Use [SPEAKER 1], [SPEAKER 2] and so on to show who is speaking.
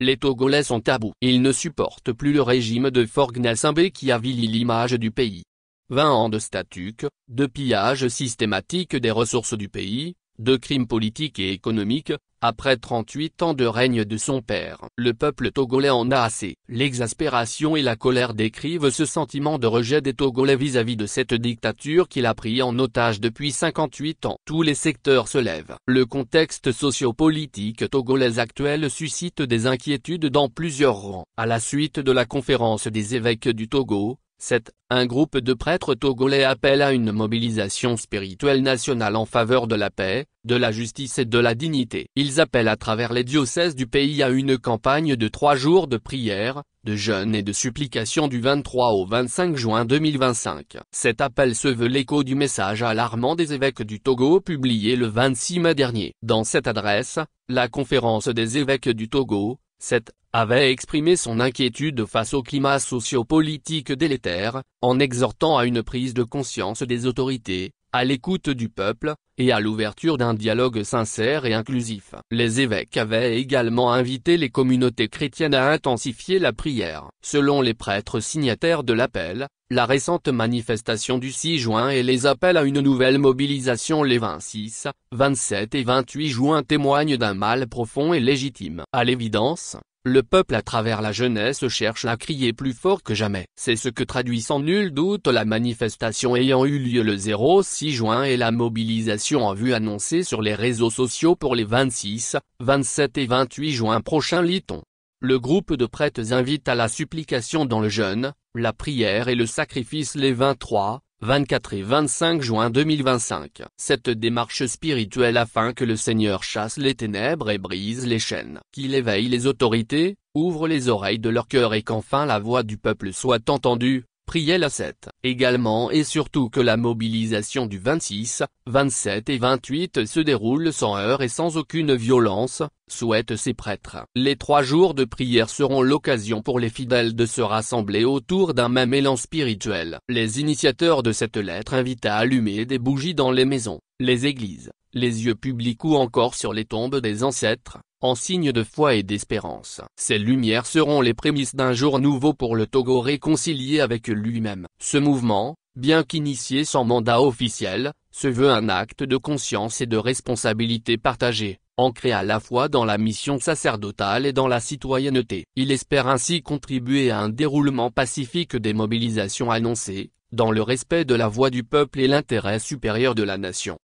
[SPEAKER 1] Les Togolais sont à bout. Ils ne supportent plus le régime de Faure Gnassingbé qui avilit l'image du pays. 20 ans de statuque, de pillage systématique des ressources du pays, de crimes politiques et économiques, après 38 ans de règne de son père. Le peuple togolais en a assez. L'exaspération et la colère décrivent ce sentiment de rejet des Togolais vis-à-vis de cette dictature qu'il a pris en otage depuis 58 ans. Tous les secteurs se lèvent. Le contexte socio-politique togolais actuel suscite des inquiétudes dans plusieurs rangs. À la suite de la conférence des évêques du Togo, un groupe de prêtres togolais appelle à une mobilisation spirituelle nationale en faveur de la paix, de la justice et de la dignité. Ils appellent à travers les diocèses du pays à une campagne de 3 jours de prière, de jeûne et de supplication du 23 au 25 juin 2025. Cet appel se veut l'écho du message alarmant des évêques du Togo publié le 26 mai dernier. Dans cette adresse, la conférence des évêques du Togo, avait exprimé son inquiétude face au climat socio-politique délétère, en exhortant à une prise de conscience des autorités, à l'écoute du peuple, et à l'ouverture d'un dialogue sincère et inclusif. Les évêques avaient également invité les communautés chrétiennes à intensifier la prière. Selon les prêtres signataires de l'appel, la récente manifestation du 6 juin et les appels à une nouvelle mobilisation les 26, 27 et 28 juin témoignent d'un mal profond et légitime. À l'évidence, le peuple à travers la jeunesse cherche à crier plus fort que jamais. C'est ce que traduit sans nul doute la manifestation ayant eu lieu le 6 juin et la mobilisation en vue annoncée sur les réseaux sociaux pour les 26, 27 et 28 juin prochains, lit-on. Le groupe de prêtres invite à la supplication dans le jeûne, la prière et le sacrifice les 23, 24 et 25 juin 2025. Cette démarche spirituelle afin que le Seigneur chasse les ténèbres et brise les chaînes, qu'il éveille les autorités, ouvre les oreilles de leur cœur et qu'enfin la voix du peuple soit entendue, priait la 7. Également et surtout que la mobilisation du 26, 27 et 28 se déroule sans heurts et sans aucune violence, souhaitent ces prêtres. Les 3 jours de prière seront l'occasion pour les fidèles de se rassembler autour d'un même élan spirituel. Les initiateurs de cette lettre invitent à allumer des bougies dans les maisons, les églises, les lieux publics ou encore sur les tombes des ancêtres, en signe de foi et d'espérance. Ces lumières seront les prémices d'un jour nouveau pour le Togo réconcilié avec lui-même. Ce mouvement, bien qu'initié sans mandat officiel, se veut un acte de conscience et de responsabilité partagée, ancré à la fois dans la mission sacerdotale et dans la citoyenneté. Il espère ainsi contribuer à un déroulement pacifique des mobilisations annoncées, dans le respect de la voix du peuple et l'intérêt supérieur de la nation.